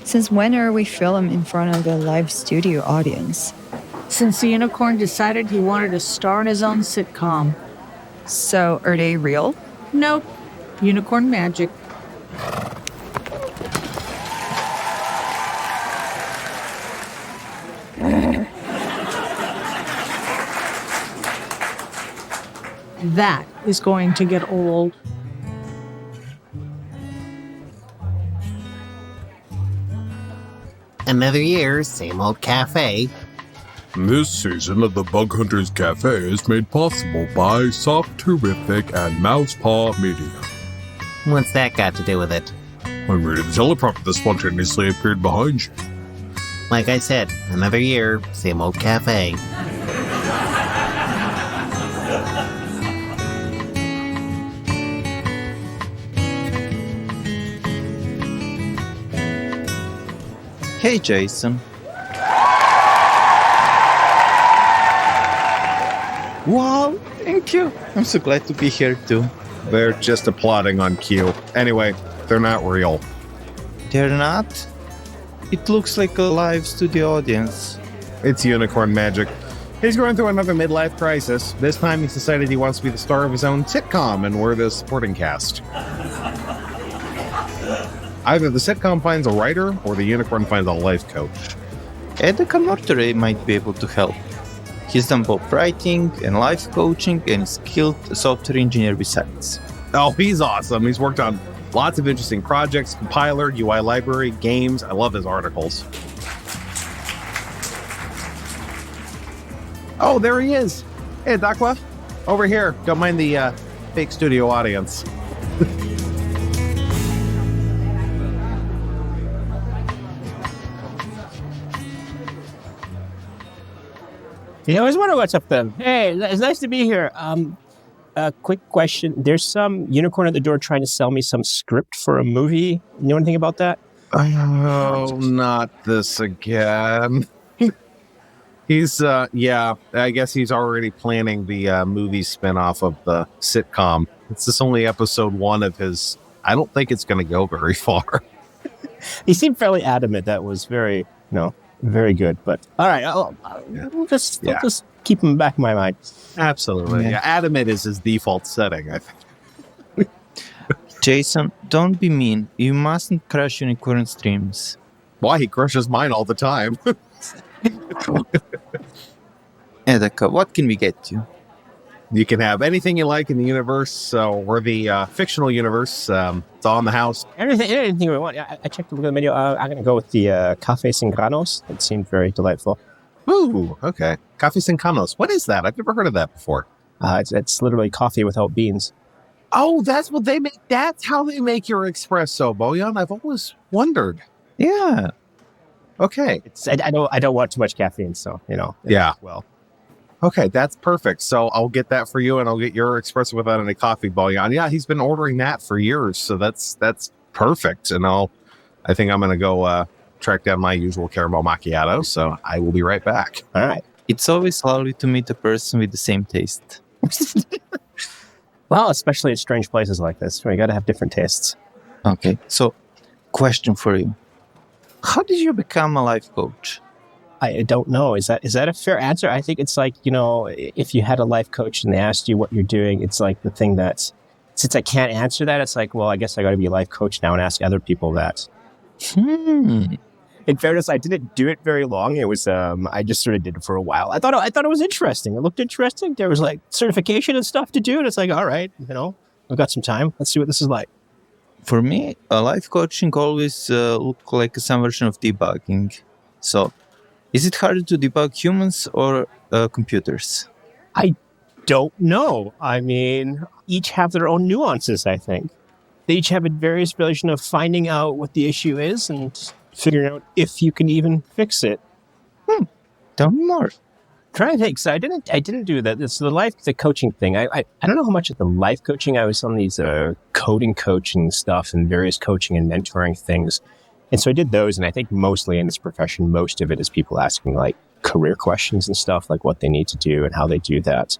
Since when are we filming in front of a live studio audience? Since the unicorn decided he wanted to star in his own sitcom. So, are they real? Nope. Unicorn magic. That is going to get old. Another year, same old cafe. This season of the Bug Hunters Cafe is made possible by Soft Terrific and Mousepaw Media. What's that got to do with it? I'm reading the teleprompter that spontaneously appeared behind you. Like I said, another year, same old cafe. Hey, Jason. Wow, thank you. I'm so glad to be here too. They're just applauding on cue. Anyway, they're not real. They're not? It looks like a live studio audience. It's unicorn magic. He's going through another midlife crisis. This time he's decided he wants to be the star of his own sitcom, and we're the supporting cast. Either the sitcom finds a writer, or the unicorn finds a life coach. Edaqa Mortoray might be able to help. He's done both writing and life coaching, and is skilled software engineer besides. Oh, he's awesome. He's worked on lots of interesting projects, compiler, UI library, games. I love his articles. Oh, there he is. Hey, Edaqa, over here. Don't mind the fake studio audience. You always wonder what's up then. Hey, it's nice to be here. A quick question. There's some unicorn at the door trying to sell me some script for a movie. You know anything about that? Oh, not this again. He's, I guess he's already planning the movie spinoff of the sitcom. It's just only episode 1 of his. I don't think it's going to go very far. He seemed fairly adamant that was very good. But all right, we'll just keep him back in my mind. Absolutely. Yeah. Adamant is his default setting, I think. Jason, don't be mean. You mustn't crush unicorn's dreams. Why? He crushes mine all the time. Edaqa, what can we get you? You can have anything you like in the universe, or the fictional universe. It's all in the house. Anything we want. I checked the look at the menu. I'm going to go with the Café Sin Granos. It seemed very delightful. Ooh, okay. Café Sin Granos. What is that? I've never heard of that before. It's literally coffee without beans. Oh, that's what they make. That's how they make your espresso, Bojan. I've always wondered. Yeah. Okay. I don't want too much caffeine, so Yeah. Well. Okay, that's perfect. So I'll get that for you, and I'll get your espresso without any coffee, Bojan. Yeah, he's been ordering that for years, so that's perfect. And I think I'm gonna go track down my usual caramel macchiato. So I will be right back. All right. It's always lovely to meet a person with the same taste. Well, especially at strange places like this, where you got to have different tastes. Okay, so question for you: how did you become a life coach? I don't know. Is that a fair answer? I think it's like, if you had a life coach and they asked you what you're doing, it's like the thing that, since I can't answer that, it's like, well, I guess I got to be a life coach now and ask other people that. In fairness, I didn't do it very long. It was, I just sort of did it for a while. I thought it was interesting. It looked interesting. There was like certification and stuff to do. And it's like, all right, I've got some time. Let's see what this is like. For me, life coaching always looked like some version of debugging. So, is it harder to debug humans or computers? I don't know. I mean, each have their own nuances, I think. They each have a various version of finding out what the issue is and figuring out if you can even fix it. Tell me more. Trying to think. So I didn't do that. It's the coaching thing. I don't know how much of the life coaching. I was on these coding coaching stuff and various coaching and mentoring things. And so I did those, and I think mostly in this profession, most of it is people asking like career questions and stuff, like what they need to do and how they do that.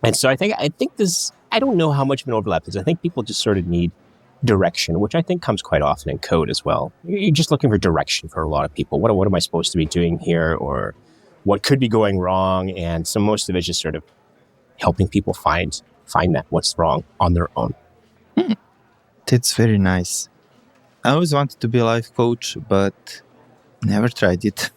And so I think this, I don't know how much of an overlap is. I think people just sort of need direction, which I think comes quite often in code as well. You're just looking for direction for a lot of people. What am I supposed to be doing here, or what could be going wrong? And so most of it is just sort of helping people find that what's wrong on their own. That's very nice. I always wanted to be a life coach, but never tried it.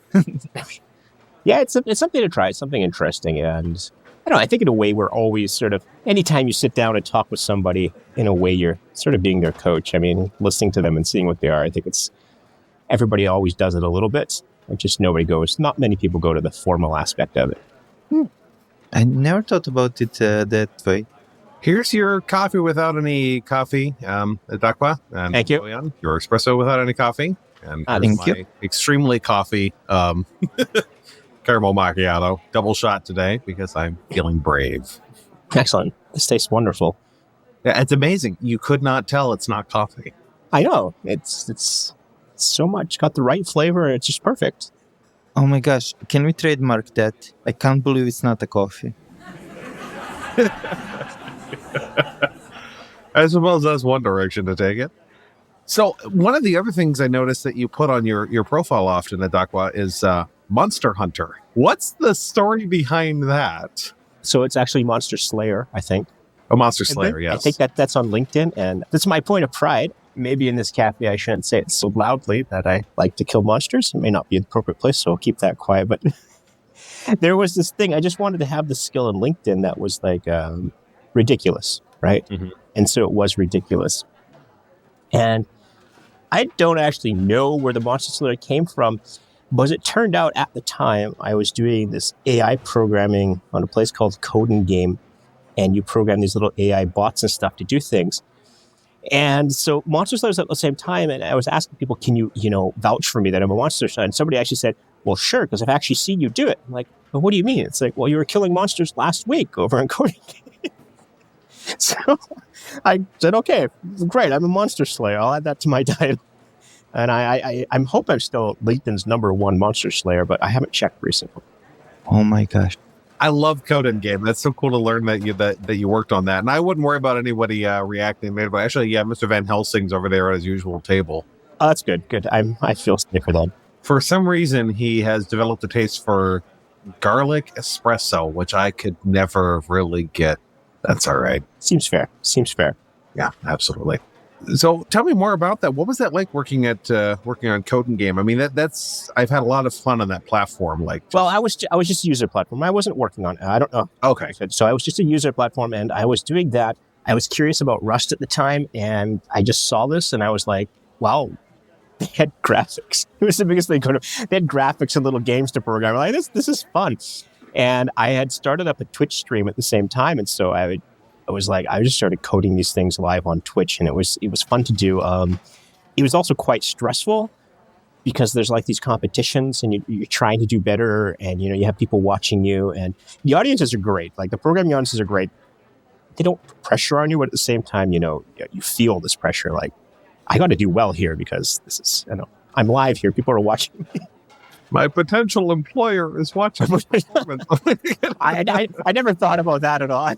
Yeah, it's something to try. It's something interesting. And I don't know, I think in a way we're always sort of, anytime you sit down and talk with somebody, in a way you're sort of being their coach. I mean, listening to them and seeing what they are. I think everybody always does it a little bit. Not many people go to the formal aspect of it. I never thought about it that way. Here's your coffee without any coffee, Edaqa. And Thank you. Boyan, your espresso without any coffee. And here's thank my you. extremely coffee caramel macchiato, double shot today because I'm feeling brave. Excellent. This tastes wonderful. Yeah, it's amazing. You could not tell it's not coffee. I know. It's so much. Got the right flavor. It's just perfect. Oh my gosh, can we trademark that? I can't believe it's not a coffee. I suppose that's one direction to take it. So one of the other things I noticed that you put on your profile often, Edaqa, is Monster Hunter. What's the story behind that? So it's actually Monster Slayer, I think. A Monster Slayer, yes. I think that's on LinkedIn, and that's my point of pride. Maybe in this cafe I shouldn't say it so loudly that I like to kill monsters. It may not be the appropriate place, so I'll keep that quiet. But there was this thing. I just wanted to have the skill in LinkedIn that was like ridiculous, right? Mm-hmm. And so it was ridiculous. And I don't actually know where the Monster Slayer came from, but as it turned out at the time, I was doing this AI programming on a place called Code Game, and you program these little AI bots and stuff to do things. And so Monster Slayer was at the same time, and I was asking people, can you, vouch for me that I'm a Monster Slayer? And somebody actually said, well, sure, because I've actually seen you do it. I'm like, well, what do you mean? It's like, well, you were killing monsters last week over in Coding Game. So I said, okay, great, I'm a Monster Slayer. I'll add that to my title. And I hope I'm still LinkedIn's #1 Monster Slayer, but I haven't checked recently. Oh my gosh. I love Code Game. That's so cool to learn that you worked on that. And I wouldn't worry about anybody reacting later. But actually, yeah, Mr. Van Helsing's over there at his usual table. Oh, that's good. Good. I feel safe for that. For some reason, he has developed a taste for garlic espresso, which I could never really get. That's all right. Seems fair. Yeah, absolutely. So tell me more about that. What was that like working on Code Game? I mean, that's I've had a lot of fun on that platform. Well, I was just a user platform. I wasn't working on it. I don't know. Okay. So I was just a user platform, and I was doing that. I was curious about Rust at the time, and I just saw this, and I was like, wow, they had graphics. It was the biggest thing. They had graphics and little games to program. I'm like, this is fun. And I had started up a Twitch stream at the same time, and so I just started coding these things live on Twitch, and it was fun to do. It was also quite stressful because there's like these competitions, and you're trying to do better, and you have people watching you, and the audiences are great. Like the programming audiences are great. They don't put pressure on you, but at the same time, you feel this pressure. Like I got to do well here because this is, I'm live here. People are watching me. My potential employer is watching. I never thought about that at all.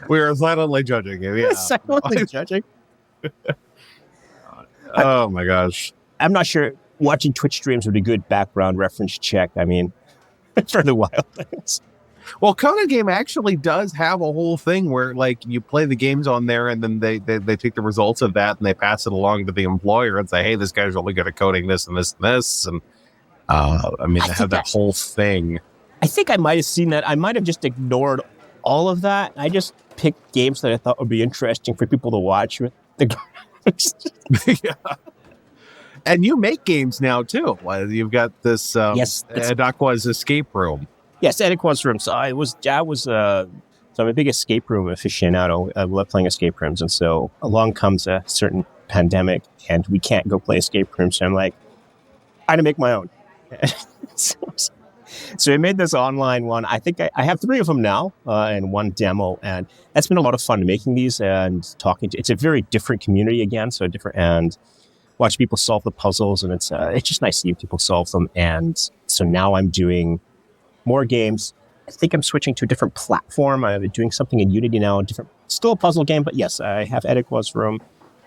We are silently judging you. Yeah. Silently judging. Oh my gosh. I'm not sure watching Twitch streams would be a good background reference check. I mean, for the wild things. Well, Code Game actually does have a whole thing where, like, you play the games on there, and then they take the results of that and they pass it along to the employer and say, "Hey, this guy's really good at coding this and this and this." And they have that whole thing. I think I might have seen that. I might have just ignored all of that. I just picked games that I thought would be interesting for people to watch with the graphics. Yeah. And you make games now too. You've got this Edaqa's Escape Room. Yes, Edaqa's Room. So I'm a big escape room aficionado. I love playing escape rooms. And so along comes a certain pandemic and we can't go play escape rooms. So I'm like, I'm going to make my own. So I made this online one. I think I have 3 of them now and 1 demo. And that's been a lot of fun making these and talking to. It's a very different community again. So different, and watch people solve the puzzles. And it's just nice seeing people solve them. And so now I'm doing more games think I'm switching to a different platform. I'm doing something in Unity now, still a puzzle game, but yes, I have Edaqa's Room.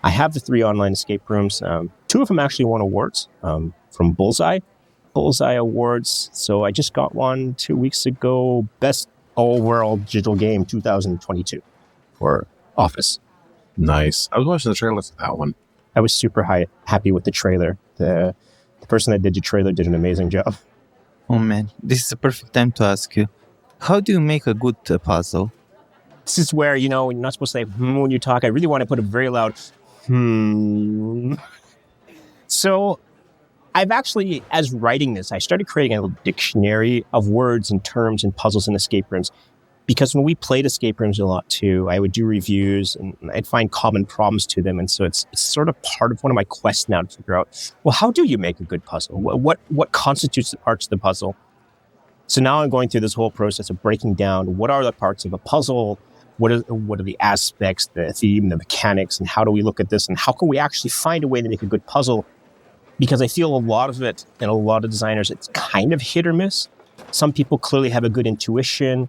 I have the 3 online escape rooms. 2 of them actually won awards from Bullseye Awards. So I just got one 2 weeks ago, Best All-World Digital Game 2022 for Office. Nice. I was watching the trailer for that one. I was super happy with the trailer. The person that did the trailer did an amazing job. Oh man, this is the perfect time to ask you. How do you make a good puzzle? This is where, you're not supposed to say, when you talk. I really want to put a very loud, So I've actually, as writing this, I started creating a little dictionary of words and terms and puzzles and escape rooms. Because when we played escape rooms a lot too, I would do reviews and I'd find common problems to them. And so it's sort of part of one of my quests now to figure out, well, how do you make a good puzzle? What constitutes the parts of the puzzle? So now I'm going through this whole process of breaking down what are the parts of a puzzle, what are the aspects, the theme, the mechanics, and how do we look at this, and how can we actually find a way to make a good puzzle? Because I feel a lot of it, and a lot of designers, it's kind of hit or miss. Some people clearly have a good intuition,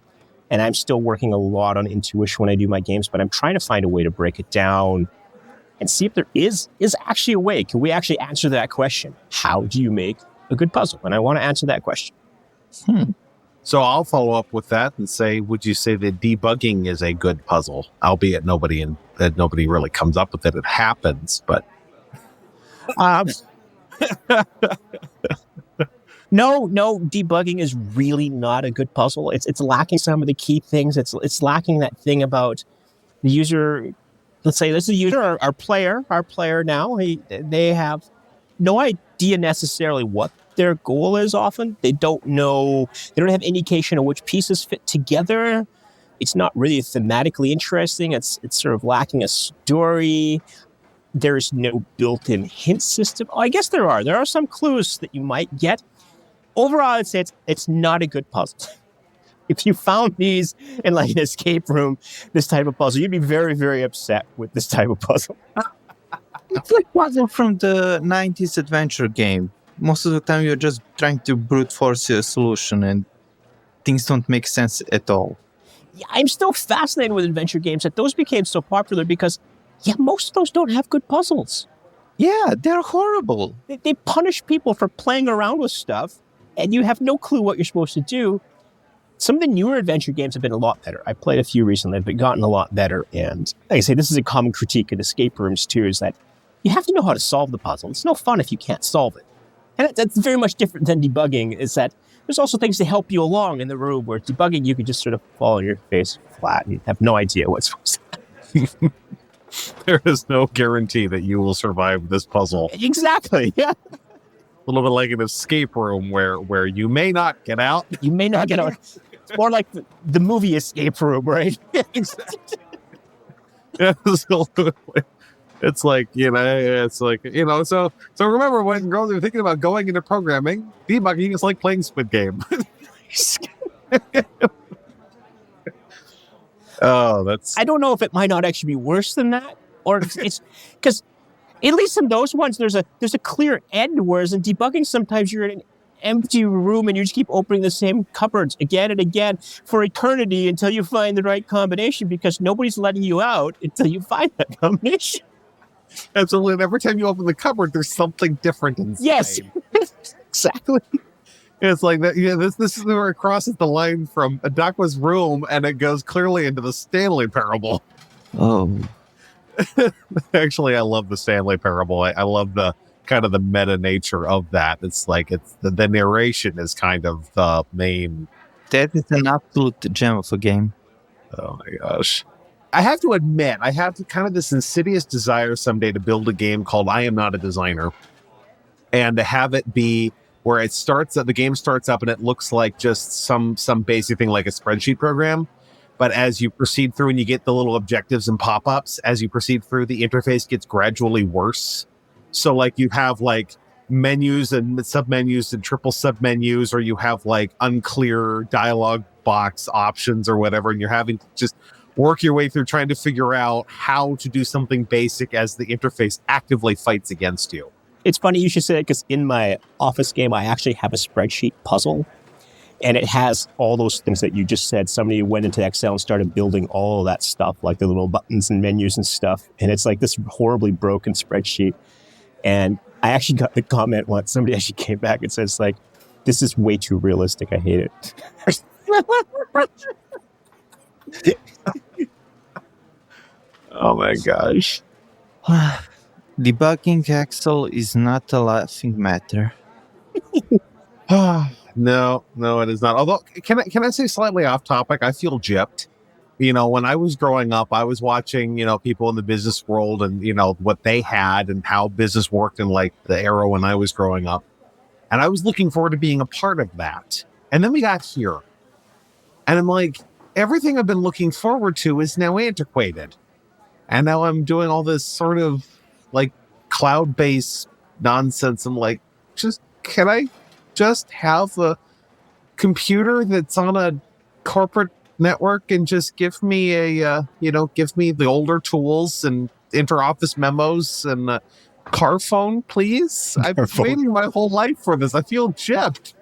and I'm still working a lot on intuition when I do my games, but I'm trying to find a way to break it down and see if there is actually a way. Can we actually answer that question? How do you make a good puzzle? And I want to answer that question. So I'll follow up with that and say, would you say that debugging is a good puzzle? Albeit nobody really comes up with it. It happens, but No, debugging is really not a good puzzle. It's lacking some of the key things. It's lacking that thing about the user. Let's say this is a user, our player now. They have no idea necessarily what their goal is often. They don't know, they don't have indication of which pieces fit together. It's not really thematically interesting. It's sort of lacking a story. There's no built-in hint system. Oh, I guess there are. There are some clues that you might get. Overall, I'd say it's not a good puzzle. If you found these in like an escape room, this type of puzzle, you'd be very, very upset with this type of puzzle. It's like puzzle from the 90s adventure game. Most of the time you're just trying to brute force a solution and things don't make sense at all. Yeah, I'm still fascinated with adventure games that those became so popular because, most of those don't have good puzzles. Yeah, they're horrible. They punish people for playing around with stuff and you have no clue what you're supposed to do. Some of the newer adventure games have been a lot better. I played a few recently, but gotten a lot better. And like I say, this is a common critique of escape rooms too, is that you have to know how to solve the puzzle. It's no fun if you can't solve it. And that's very much different than debugging, is that there's also things to help you along in the room, where debugging, you can just sort of fall on your face flat and you have no idea what's supposed to happen. there is no guarantee that you will survive this puzzle. Exactly, yeah. A little bit like an escape room where you may not get out. You may not get out. It's more like the movie escape room, right? It's like, so remember when girls are thinking about going into programming, debugging is like playing Squid Game. I don't know if it might not actually be worse than that, or it's because at least in those ones there's a clear end, whereas in debugging sometimes you're in an empty room and you just keep opening the same cupboards again and again for eternity until you find the right combination, because nobody's letting you out until you find that combination. Absolutely. And every time you open the cupboard, there's something different inside. Yes, exactly. It's like that. Yeah, this is where it crosses the line from Edaqa's Room, and it goes clearly into the Stanley Parable. Oh, actually, I love the Stanley Parable. I love the kind of the meta nature of that. It's like the narration is kind of the main. that is an absolute gem of a game. Oh my gosh. I have to admit, I have kind of this insidious desire someday to build a game called I Am Not a Designer, and to have it be where the game starts up and it looks like just some basic thing like a spreadsheet program. But as you proceed through and you get the little objectives and pop-ups, as you proceed through, the interface gets gradually worse. So like you have like menus and submenus and triple submenus, or you have like unclear dialogue box options or whatever, and you're having to just work your way through trying to figure out how to do something basic as the interface actively fights against you. It's funny you should say it, because in my Office game, I actually have a spreadsheet puzzle. And it has all those things that you just said. Somebody went into Excel and started building all of that stuff, like the little buttons and menus and stuff. And it's like this horribly broken spreadsheet. And I actually got the comment once. Somebody actually came back and says, like, this is way too realistic. I hate it. Oh my gosh. Debugging Excel is not a laughing matter. No, it is not. Although, can I say slightly off topic? I feel gypped. You know, when I was growing up, I was watching, people in the business world and, what they had and how business worked in like the era when I was growing up. And I was looking forward to being a part of that. And then we got here. And I'm like, everything I've been looking forward to is now antiquated. And now I'm doing all this sort of like cloud-based nonsense. I'm like, can I just have a computer that's on a corporate network and just give me give me the older tools and inter-office memos and a car phone, please? I've been waiting my whole life for this. I feel gypped.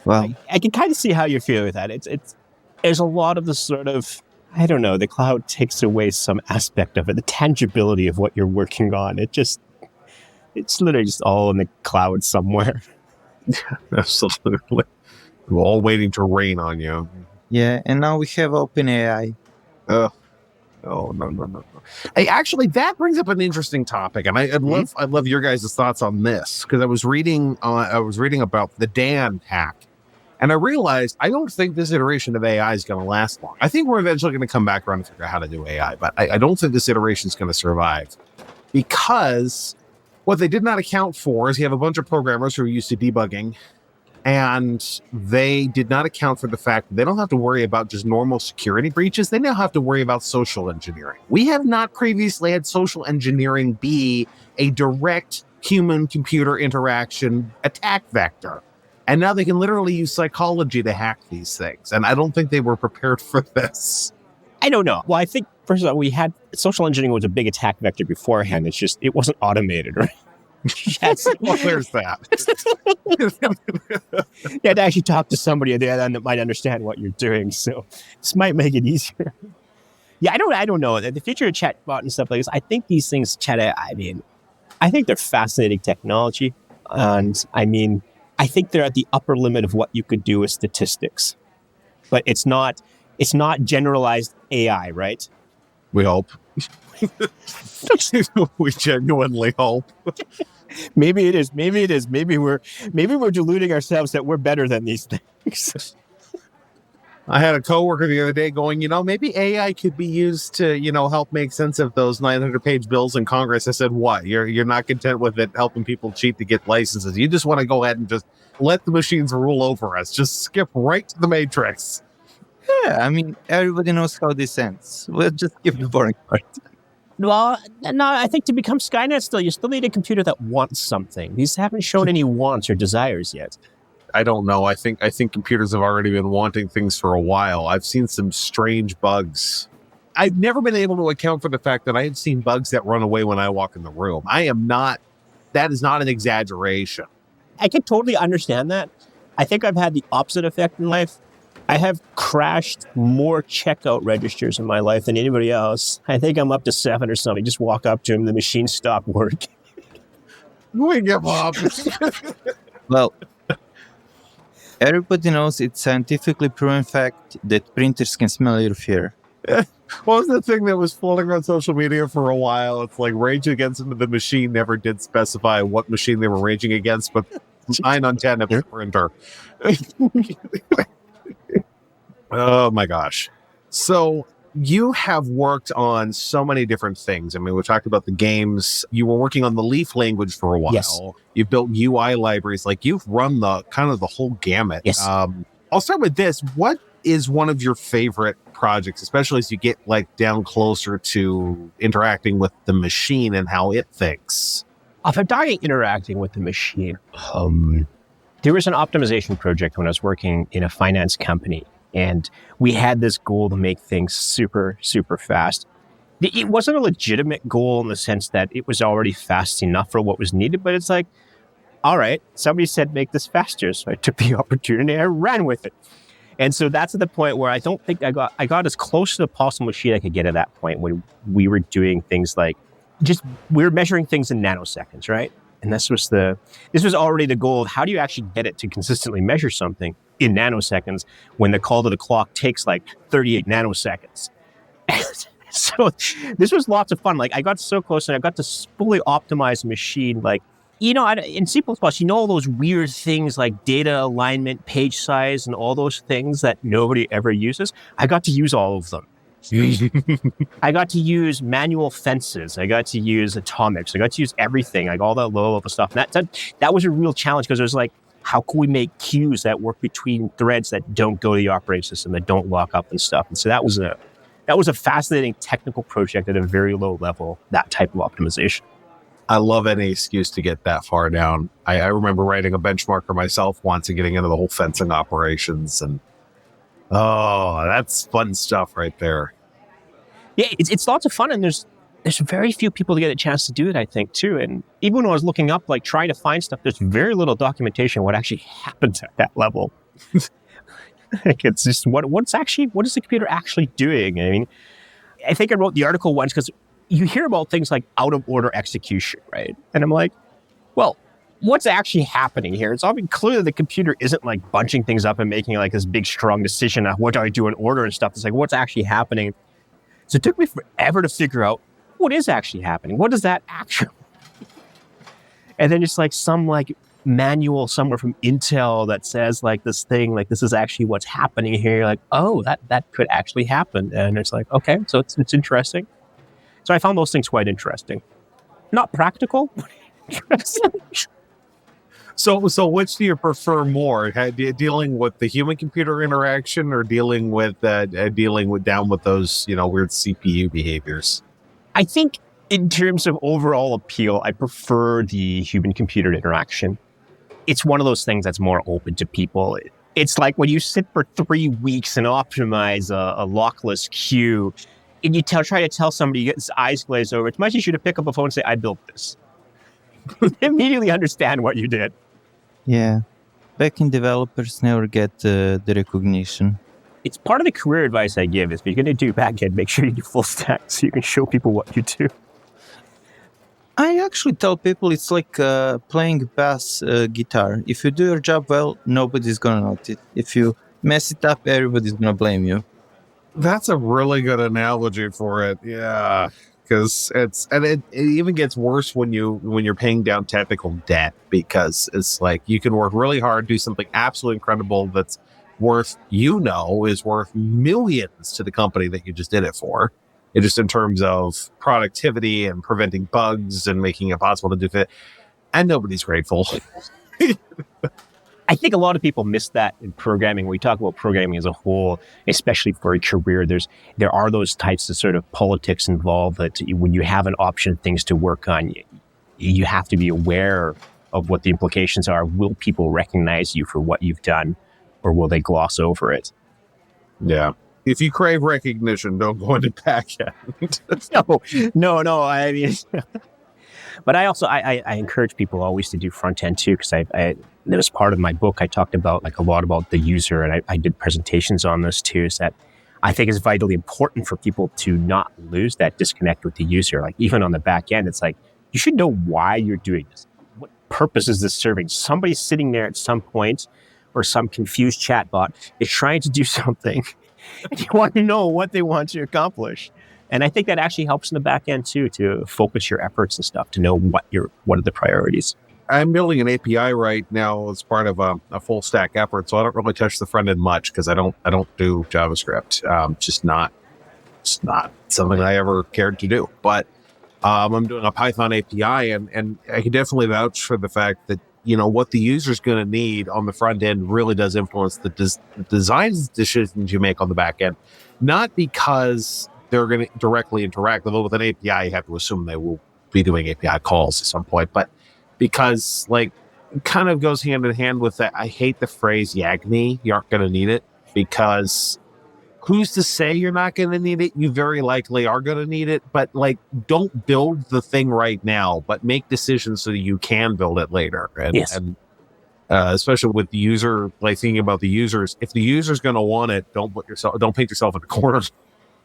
Well, I can kind of see how you feel with that. There's a lot of the sort of, I don't know, the cloud takes away some aspect of it, the tangibility of what you're working on. It's literally just all in the cloud somewhere. Absolutely. We're all waiting to rain on you. yeah, and now we have OpenAI. Oh, no. Hey, actually, that brings up an interesting topic, and I'd love your guys' thoughts on this, because I was reading about the Dan hack, and I realized I don't think this iteration of AI is going to last long. I think we're eventually going to come back around and figure out how to do AI, but I don't think this iteration is going to survive, because what they did not account for is you have a bunch of programmers who are used to debugging, and they did not account for the fact that they don't have to worry about just normal security breaches. They now have to worry about social engineering. We have not previously had social engineering be a direct human-computer interaction attack vector. And now they can literally use psychology to hack these things. And I don't think they were prepared for this. I don't know. Well, I think, first of all, we had social engineering was a big attack vector beforehand. It's just, it wasn't automated, right? Well, there's that. You had to actually talk to somebody at the other end that might understand what you're doing. So this might make it easier. Yeah, I don't know. The future of chatbot and stuff like this, I think these things, I think they're fascinating technology. And I think they're at the upper limit of what you could do with statistics. But it's not generalized AI, right? We hope. We genuinely hope. Maybe it is. Maybe we're deluding ourselves that we're better than these things. I had a coworker the other day going, maybe AI could be used to, help make sense of those 900-page bills in Congress. I said, what? You're not content with it helping people cheat to get licenses. You just want to go ahead and just let the machines rule over us. Just skip right to the matrix. Yeah, everybody knows how this ends. We'll just skip the boring part. Well, no, I think to become Skynet you still need a computer that wants something. These haven't shown any wants or desires yet. I don't know. I think computers have already been wanting things for a while. I've seen some strange bugs. I've never been able to account for the fact that I have seen bugs that run away when I walk in the room. That is not an exaggeration. I can totally understand that. I think I've had the opposite effect in life. I have crashed more checkout registers in my life than anybody else. I think I'm up to 7 or something. Just walk up to them, the machine stopped working. We give up. Well, everybody knows it's scientifically proven fact that printers can smell your fear. What was the thing that was floating on social media for a while? It's like Rage Against the Machine never did specify what machine they were raging against, but 9 on 10 of the printer. Oh my gosh. So you have worked on so many different things. We talked about the games. You were working on the Leaf language for a while. Yes. You've built UI libraries. Like you've run the whole gamut. Yes. I'll start with this. What is one of your favorite projects, especially as you get down closer to interacting with the machine and how it thinks? If I'm talking interacting with the machine, there was an optimization project when I was working in a finance company. And we had this goal to make things super, super fast. It wasn't a legitimate goal in the sense that it was already fast enough for what was needed, but it's like, all right, somebody said make this faster. So I took the opportunity, I ran with it. And so that's at the point where I don't think I got as close to the possible machine I could get at that point when we were doing things like we were measuring things in nanoseconds, right? And this was already the goal of how do you actually get it to consistently measure something in nanoseconds when the call to the clock takes like 38 nanoseconds. So this was lots of fun. Like I got so close and I got to fully optimize the machine. Like, in C++, all those weird things like data alignment, page size, and all those things that nobody ever uses. I got to use all of them. I got to use manual fences. I got to use atomics. I got to use everything, like all that low level stuff. And that was a real challenge because it was like, how can we make queues that work between threads that don't go to the operating system, that don't lock up and stuff? And so that was a fascinating technical project at a very low level, that type of optimization. I love any excuse to get that far down. I remember writing a benchmarker myself once and getting into the whole fencing operations, and that's fun stuff right there. Yeah, it's lots of fun, and there's very few people to get a chance to do it, I think, too. And even when I was looking up, like trying to find stuff, there's very little documentation of what actually happens at that level. Like it's just what is the computer actually doing? I mean, I think I wrote the article once because you hear about things like out of order execution, right? And I'm like, well, what's actually happening here? It's obviously clear that the computer isn't like bunching things up and making like this big strong decision of what do I do in order and stuff. It's like, what's actually happening? So it took me forever to figure out what is actually happening. What does that actually? And then it's like some like manual somewhere from Intel that says like this thing, like this is actually what's happening here. You're like, oh, that could actually happen. And it's like, okay, so it's interesting. So I found those things quite interesting. Not practical, but interesting. So which do you prefer more? Dealing with the human-computer interaction or dealing with those, weird CPU behaviors? I think in terms of overall appeal, I prefer the human-computer interaction. It's one of those things that's more open to people. It's like when you sit for 3 weeks and optimize a lockless queue, and you try to tell somebody, you get his eyes glazed over. It's much easier to pick up a phone and say, I built this. Immediately understand what you did. Yeah. Backend developers never get the recognition. It's part of the career advice I give is if you're going to do backend, make sure you do full stack so you can show people what you do. I actually tell people it's like playing bass guitar. If you do your job well, nobody's going to notice. If you mess it up, everybody's going to blame you. That's a really good analogy for it. Yeah. Because it even gets worse when you're paying down technical debt, because it's like you can work really hard, do something absolutely incredible that's is worth millions to the company that you just did it for. It just in terms of productivity and preventing bugs and making it possible to do it, and nobody's grateful. I think a lot of people miss that in programming. When we talk about programming as a whole, especially for a career, there are those types of sort of politics involved that when you have an option of things to work on, you have to be aware of what the implications are. Will people recognize you for what you've done, or will they gloss over it? Yeah. If you crave recognition, don't go into backend. No. I mean, but I encourage people always to do front end too, because that was part of my book. I talked about like a lot about the user, and I did presentations on this too. Is that I think it's vitally important for people to not lose that disconnect with the user. Like even on the back end, it's like you should know why you're doing this. What purpose is this serving? Somebody's sitting there at some point, or some confused chatbot is trying to do something. You want to know what they want to accomplish. And I think that actually helps in the back end too, to focus your efforts and stuff, to know what are the priorities. I'm building an API right now as part of a full stack effort, so I don't really touch the front end much because I don't do JavaScript. Just not something I ever cared to do. But I'm doing a Python API, and I can definitely vouch for the fact that what the user's going to need on the front end really does influence the design decisions you make on the back end. Not because they're going to directly interact, although with an API, you have to assume they will be doing API calls at some point, but because like it kind of goes hand in hand with that. I hate the phrase "Yagni." You aren't going to need it, because who's to say you're not going to need it? You very likely are going to need it, but like, don't build the thing right now, but make decisions so that you can build it later. And, Yes. and especially with the user, like thinking about the users, if the user's going to want it, don't paint yourself in a corner.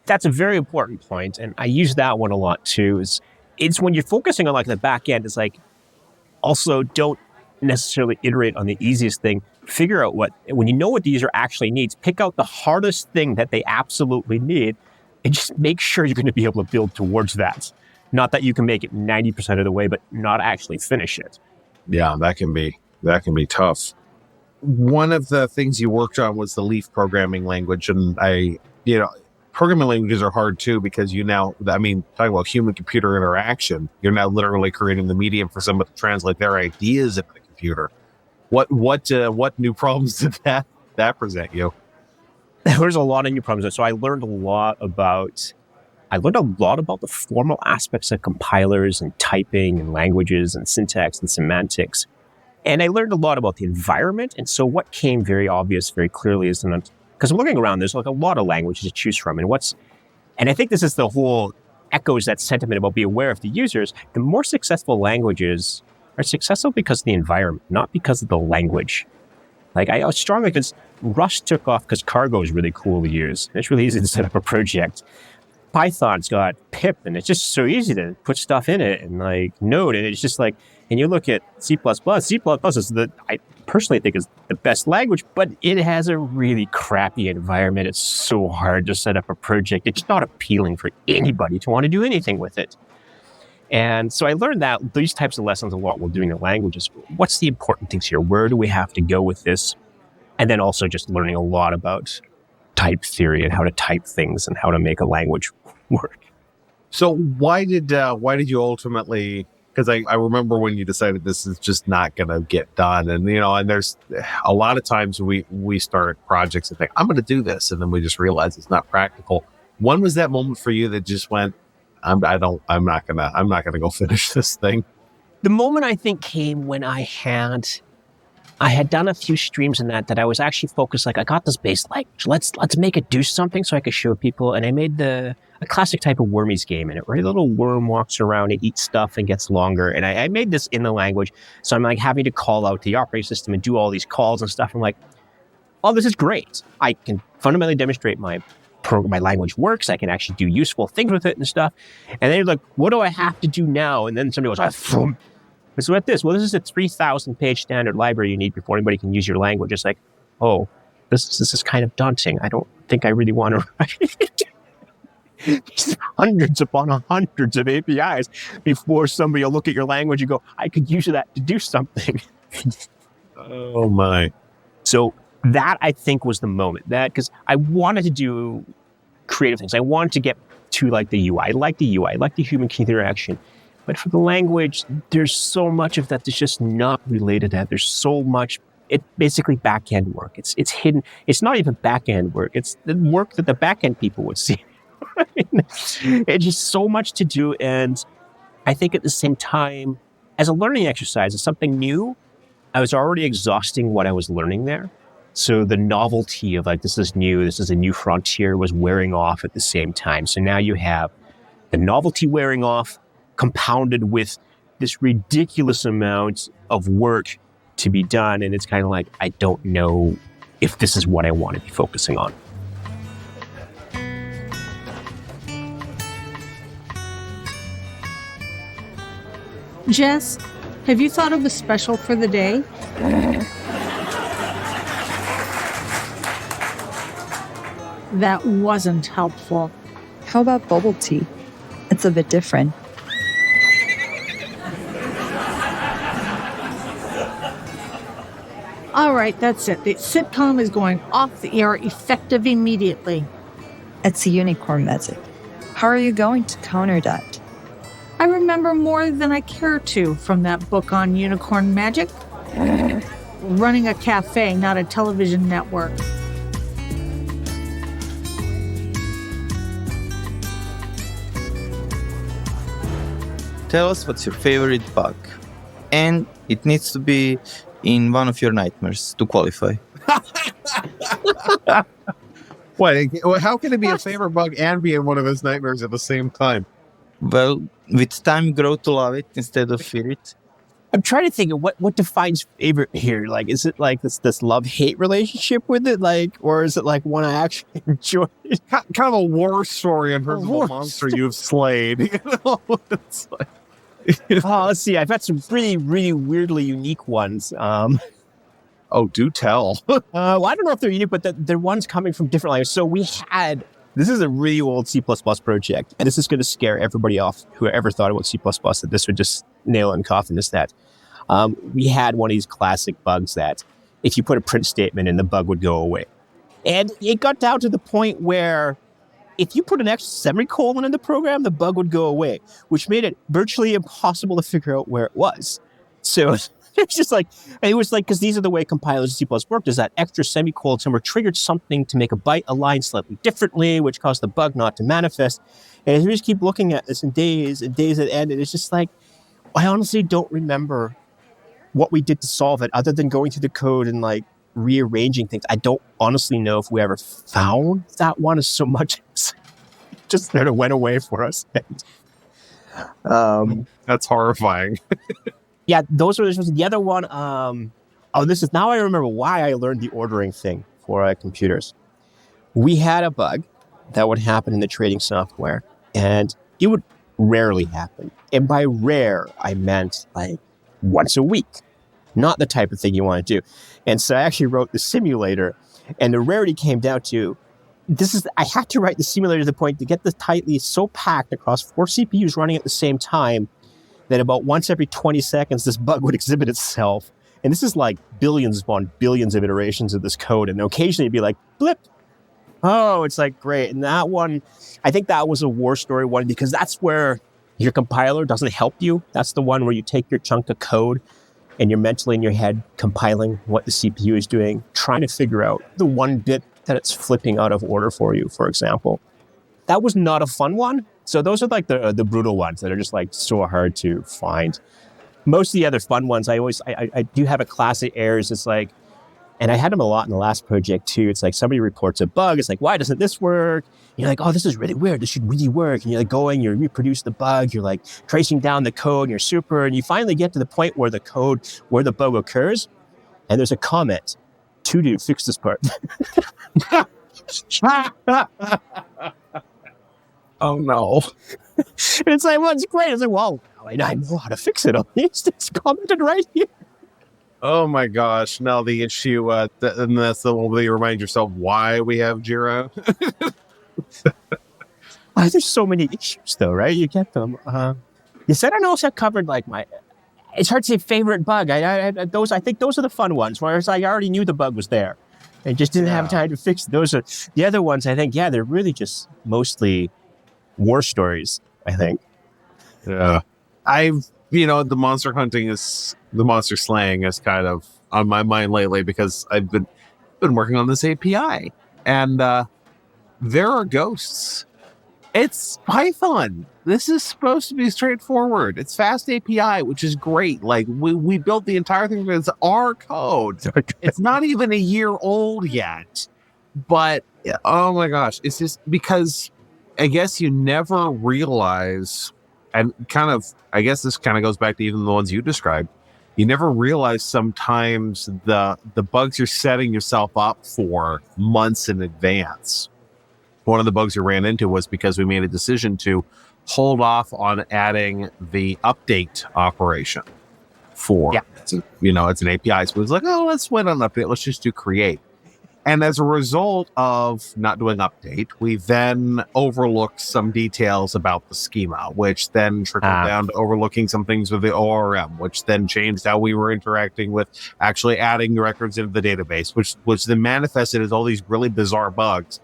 That's a very important point, and I use that one a lot too. It's when you're focusing on like the back end, it's like, also don't necessarily iterate on the easiest thing. Figure out when you know what the user actually needs, pick out the hardest thing that they absolutely need, and just make sure you're going to be able to build towards that. Not that you can make it 90% of the way, but not actually finish it. Yeah, that can be tough. One of the things you worked on was the Leaf programming language, and programming languages are hard too, because talking about human-computer interaction, you're now literally creating the medium for somebody to translate their ideas into the computer. What new problems did that present you? There's a lot of new problems. So I learned a lot about the formal aspects of compilers and typing and languages and syntax and semantics. And I learned a lot about the environment. And so what came very obvious, very clearly is because I'm looking around, there's like a lot of languages to choose from. And I think this is the whole echoes that sentiment about be aware of the users. The more successful languages are successful because of the environment, not because of the language. Like I was strongly because Rust took off because Cargo is really cool to use. It's really easy to set up a project. Python's got pip, and it's just so easy to put stuff in it, and like Node, and it's just like, and you look at C++, C++ is I personally think is the best language, but it has a really crappy environment. It's so hard to set up a project. It's not appealing for anybody to want to do anything with it. And so I learned that these types of lessons a lot while doing the languages. What's the important things here? Where do we have to go with this? And then also just learning a lot about type theory and how to type things and how to make a language work. So why did you ultimately? Because I remember when you decided this is just not going to get done, and and there's a lot of times we start projects and think I'm going to do this, and then we just realize it's not practical. When was that moment for you that just went, I'm not gonna go finish this thing? The moment I think came when I had done a few streams in that I was actually focused, like I got this base language. Let's make it do something so I could show people. And I made a classic type of wormies game in it, where a little worm walks around and eats stuff and gets longer. And I made this in the language. So I'm like having to call out the operating system and do all these calls and stuff. I'm like, oh, this is great. I can fundamentally demonstrate my language works. I can actually do useful things with it and stuff. And then you're like, what do I have to do now? And then somebody goes, so at this, this is a 3,000 page standard library you need before anybody can use your language. It's like, oh, this is kind of daunting. I don't think I really want to write it. Hundreds upon hundreds of APIs before somebody will look at your language and go, I could use that to do something. Oh my. So that I think was the moment, because I wanted to do creative things. I wanted to get to like the UI. I like the UI. I like the human key interaction. But for the language, there's so much of that that's just not related to that. There's so much, it's basically back-end work. It's hidden. It's not even back-end work. It's the work that the back-end people would see. It's just so much to do. And I think at the same time, as a learning exercise, as something new, I was already exhausting what I was learning there. So the novelty of like, this is new, this is a new frontier was wearing off at the same time. So now you have the novelty wearing off, compounded with this ridiculous amount of work to be done. And it's kind of like, I don't know if this is what I want to be focusing on. Jess, have you thought of a special for the day? That wasn't helpful. How about bubble tea? It's a bit different. All right, that's it. The sitcom is going off the air effective immediately. It's a unicorn magic. How are you going to counter that? I remember more than I care to from that book on unicorn magic. Running a cafe, not a television network. Tell us what's your favorite bug. And it needs to be in one of your nightmares to qualify. How can it be a favorite bug and be in one of his nightmares at the same time? Well, with time, grow to love it instead of fear it. I'm trying to think of what defines favorite here. Like, is it like this love-hate relationship with it? Like, or is it like one I actually enjoy? Kind of a war story in terms of a monster you've slayed. It's like, Let's see. I've had some really, really weirdly unique ones. do tell. Well, I don't know if they're unique, but they're ones coming from different languages. So this is a really old C++ project, and this is going to scare everybody off who ever thought about C++, that this would just nail it in coffin, is that we had one of these classic bugs that if you put a print statement in, the bug would go away. And it got down to the point where if you put an extra semicolon in the program, the bug would go away, which made it virtually impossible to figure out where it was. So it's just like, and it was like, because these are the way compilers in C++ worked, is that extra semicolon somewhere triggered something to make a byte align slightly differently, which caused the bug not to manifest. And we just keep looking at this in days and days at end, and it's just like, I honestly don't remember what we did to solve it other than going through the code and like rearranging things. I don't honestly know if we ever found that one, as so much as just sort of went away for us. That's horrifying. Yeah, those were the other one. This is now I remember why I learned the ordering thing for computers. We had a bug that would happen in the trading software, and it would rarely happen. And by rare, I meant like once a week, not the type of thing you want to do. And so I actually wrote the simulator, and the rarity came down to I had to write the simulator to the point to get the tightly so packed across 4 CPUs running at the same time that about once every 20 seconds, this bug would exhibit itself. And this is like billions upon billions of iterations of this code. And occasionally it'd be like, blip. Oh, it's like, great. And that one, I think that was a war story one, because that's where your compiler doesn't help you. That's the one where you take your chunk of code and you're mentally in your head compiling what the CPU is doing, trying to figure out the one bit that it's flipping out of order for you, for example. That was not a fun one. So those are like the brutal ones that are just like so hard to find. Most of the other fun ones, I do have a classic errors. It's like, and I had them a lot in the last project too. It's like somebody reports a bug. It's like, why doesn't this work? And you're like, oh, this is really weird. This should really work. And you're like you reproduce the bug. You're like tracing down the code and you're super. And you finally get to the point where the bug occurs. And there's a comment, to do, fix this part. Oh no. It's like, well, it's great. It's like, well, I know how to fix it. It's commented right here. Oh my gosh. Now the issue, and that's the one where you remind yourself why we have Jira. There's so many issues though, right? You get them. You said I also covered like it's hard to say favorite bug. I think those are the fun ones, whereas I already knew the bug was there and just didn't have time to fix it. Those are the other ones. I think, they're really just mostly war stories, I think. Yeah. The monster slaying is kind of on my mind lately because I've been working on this API, and there are ghosts. It's Python. This is supposed to be straightforward. It's fast API, which is great. Like we built the entire thing. It's our code. It's not even a year old yet, but oh my gosh, it's just because I guess you never realize, and I guess this kind of goes back to even the ones you described. You never realize sometimes the bugs you're setting yourself up for months in advance. One of the bugs we ran into was because we made a decision to hold off on adding the update operation for, it's an API. So it's like, let's wait on update. Let's just do create. And as a result of not doing update, we then overlooked some details about the schema, which then trickled down to overlooking some things with the ORM, which then changed how we were interacting with actually adding the records into the database, which then manifested as all these really bizarre bugs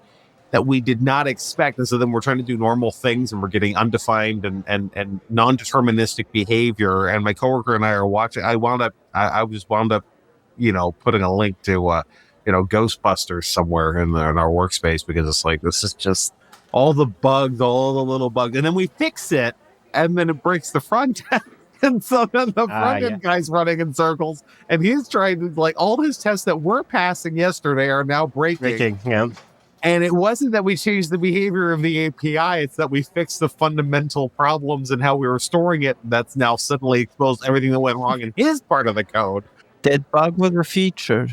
that we did not expect. And so then we're trying to do normal things and we're getting undefined and non-deterministic behavior. And my coworker and I are watching. I just wound up, putting a link to, Ghostbusters somewhere in our workspace, because it's like, this is just all the little bugs. And then we fix it and then it breaks the front end. And so then the front end guy's running in circles and he's trying to, like, all his tests that were passing yesterday are now breaking. Yeah. And it wasn't that we changed the behavior of the API, it's that we fixed the fundamental problems in how we were storing it. That's now suddenly exposed everything that went wrong in his part of the code. That bug was a feature.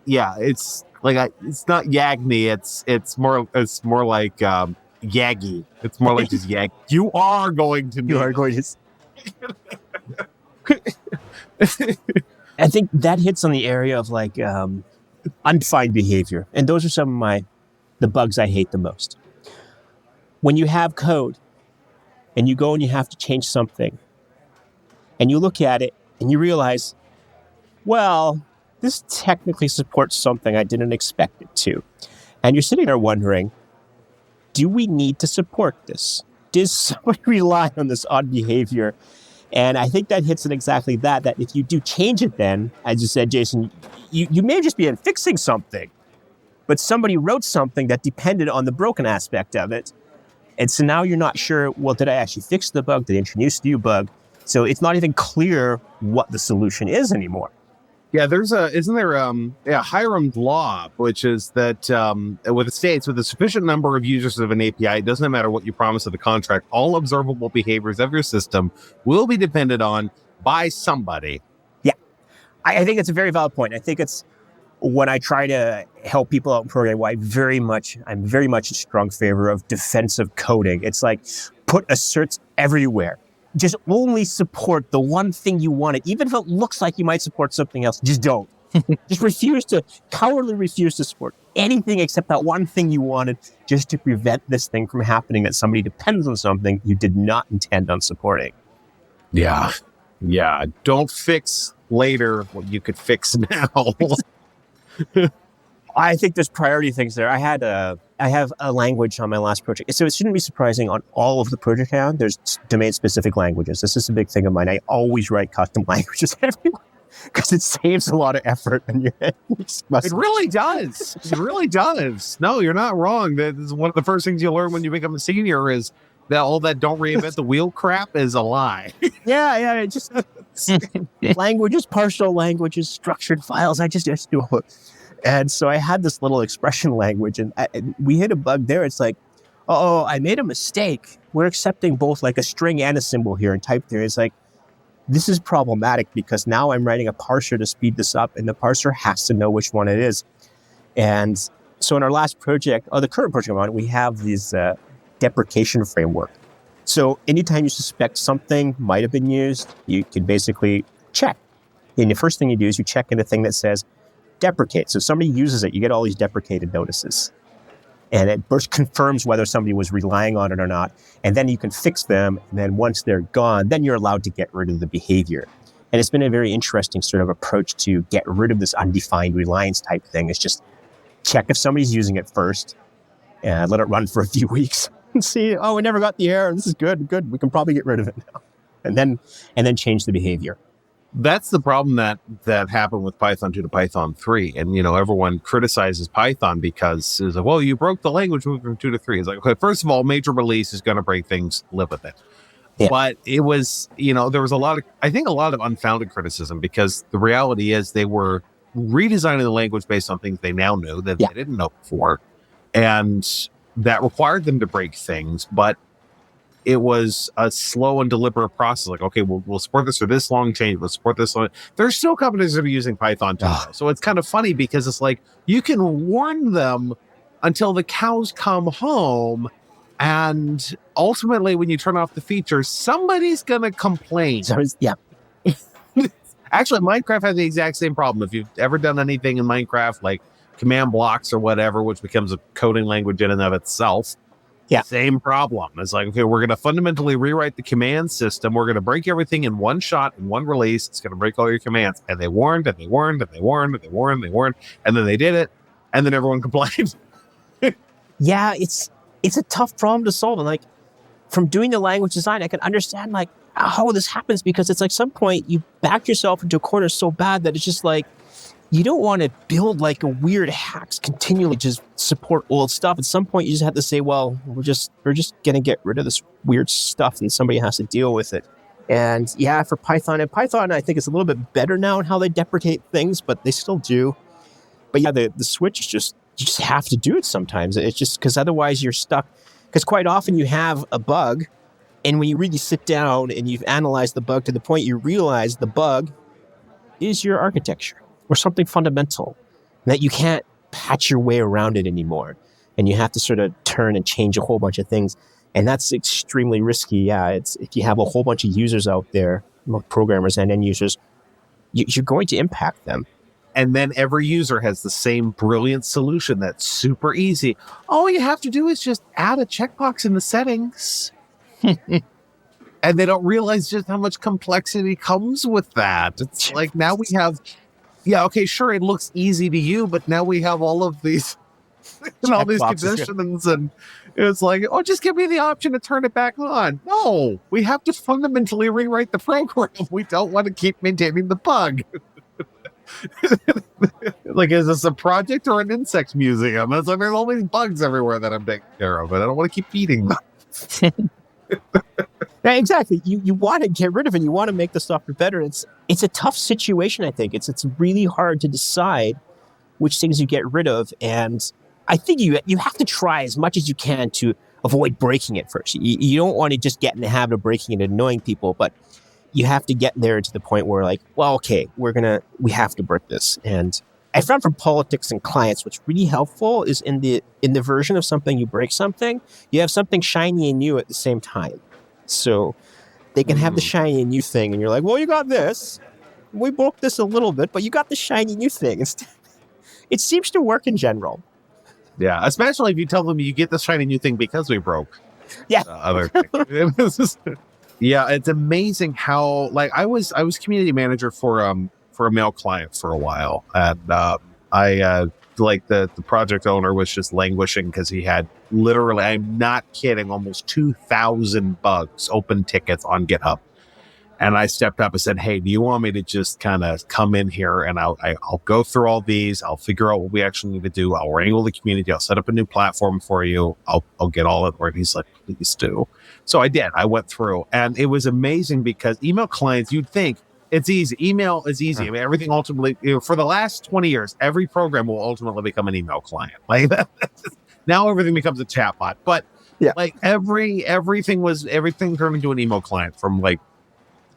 Yeah, it's like it's not Yagni, it's more like Yagi. It's more like just Yag. You are going to I think that hits on the area of like undefined behavior. And those are some of the bugs I hate the most. When you have code and you go and you have to change something and you look at it and you realize, well, this technically supports something I didn't expect it to. And you're sitting there wondering, do we need to support this? Does somebody rely on this odd behavior? And I think that hits on exactly that if you do change it then, as you said, Jason, you may just be fixing something, but somebody wrote something that depended on the broken aspect of it. And so now you're not sure, well, did I actually fix the bug? Did I introduce the new bug? So it's not even clear what the solution is anymore. Yeah, isn't there Hiram's law, which is that with it states with a sufficient number of users of an API, it doesn't matter what you promise of the contract, all observable behaviors of your system will be depended on by somebody. Yeah, I think it's a very valid point. I think it's when I try to help people out in programming, I'm very much in strong favor of defensive coding. It's like put asserts everywhere. Just only support the one thing you wanted. Even if it looks like you might support something else, just don't. Just cowardly refuse to support anything except that one thing you wanted, just to prevent this thing from happening, that somebody depends on something you did not intend on supporting. Yeah. Don't fix later what you could fix now. I think there's priority things there. I have a language on my last project. So it shouldn't be surprising on all of the project now. There's domain-specific languages. This is a big thing of mine. I always write custom languages everywhere because it saves a lot of effort. It really does. It really does. No, you're not wrong. That is one of the first things you learn when you become a senior is that all that don't reinvent the wheel crap is a lie. Yeah. Just languages, partial languages, structured files. I just do all it. And so I had this little expression language, and we hit a bug there. It's like, oh, I made a mistake. We're accepting both like a string and a symbol here in type theory. It's like, this is problematic because now I'm writing a parser to speed this up, and the parser has to know which one it is. And so in our last project, the current project I'm on, we have this deprecation framework. So anytime you suspect something might have been used, you can basically check. And the first thing you do is you check in a thing that says, deprecate. So if somebody uses it, you get all these deprecated notices. And it first confirms whether somebody was relying on it or not. And then you can fix them. And then once they're gone, then you're allowed to get rid of the behavior. And it's been a very interesting sort of approach to get rid of this undefined reliance type thing. It's just check if somebody's using it first and let it run for a few weeks and see, oh, we never got the error. This is good. We can probably get rid of it now. And then change the behavior. That's the problem that happened with Python 2 to Python 3. And, everyone criticizes Python because it's like, well, you broke the language moving from 2 to 3. It's like, okay, first of all, major release is going to break things, live with it. Yeah. But it was, there was a lot of unfounded criticism because the reality is they were redesigning the language based on things they now knew that they didn't know before. And that required them to break things, but it was a slow and deliberate process. Like, okay, we'll support this for this long change. We'll support this long. There's still companies that are using Python too. So it's kind of funny because it's like, you can warn them until the cows come home. And ultimately, when you turn off the feature, somebody's going to complain. Yeah. Actually, Minecraft has the exact same problem. If you've ever done anything in Minecraft, like command blocks or whatever, which becomes a coding language in and of itself, same problem. It's like, okay, we're going to fundamentally rewrite the command system. We're going to break everything in one shot, in one release. It's going to break all your commands. And they warned, and they warned, and they warned, and they warned, and they warned. And then they did it. And then everyone complained. Yeah, it's a tough problem to solve. And like, from doing the language design, I can understand like how this happens because it's like some point you back yourself into a corner so bad that it's just like, you don't want to build like a weird hacks continually just support old stuff. At some point, you just have to say, well, we're just going to get rid of this weird stuff and somebody has to deal with it. And yeah, for Python, I think it's a little bit better now in how they deprecate things, but they still do. But yeah, the switch is just just have to do it sometimes. It's just because otherwise you're stuck. Because quite often you have a bug, and when you really sit down and you've analyzed the bug to the point you realize the bug is your architecture or something fundamental, that you can't patch your way around it anymore. And you have to sort of turn and change a whole bunch of things. And that's extremely risky. Yeah, it's if you have a whole bunch of users out there, both programmers and end users, you're going to impact them. And then every user has the same brilliant solution that's super easy. All you have to do is just add a checkbox in the settings. And they don't realize just how much complexity comes with that. It's like now we have, yeah, okay, sure, it looks easy to you, but now we have all of these and all these conditions, and it's like, oh, just give me the option to turn it back on. No, we have to fundamentally rewrite the program. We don't want to keep maintaining the bug. Like, is this a project or an insect museum? It's like there's all these bugs everywhere that I'm taking care of, and I don't want to keep feeding them. Yeah, exactly. You want to get rid of it. You want to make the software better. It's a tough situation, I think. It's really hard to decide which things you get rid of. And I think you have to try as much as you can to avoid breaking it first. You don't want to just get in the habit of breaking it and annoying people, but you have to get there to the point where like, well, okay, we have to break this. And I found for politics and clients, what's really helpful is in the version of something you break something, you have something shiny and new at the same time. So they can have the shiny new thing, and you're like, well, you got this. We broke this a little bit, but you got the shiny new thing. It seems to work in general. Yeah, especially if you tell them you get this shiny new thing because we broke. Yeah. Other things. Yeah, it's amazing how, like, I was community manager for a mail client for a while, and I like the project owner was just languishing because he had literally, I'm not kidding, almost 2,000 bugs, open tickets on GitHub. And I stepped up and said, hey, do you want me to just kind of come in here and I'll go through all these. I'll figure out what we actually need to do. I'll wrangle the community. I'll set up a new platform for you. I'll get all of it where he's like, please do. So I did. I went through, and it was amazing because email clients, you'd think it's easy. Email is easy. I mean, everything ultimately, for the last 20 years, every program will ultimately become an email client. Like now everything becomes a chatbot, but like everything turned into an email client from like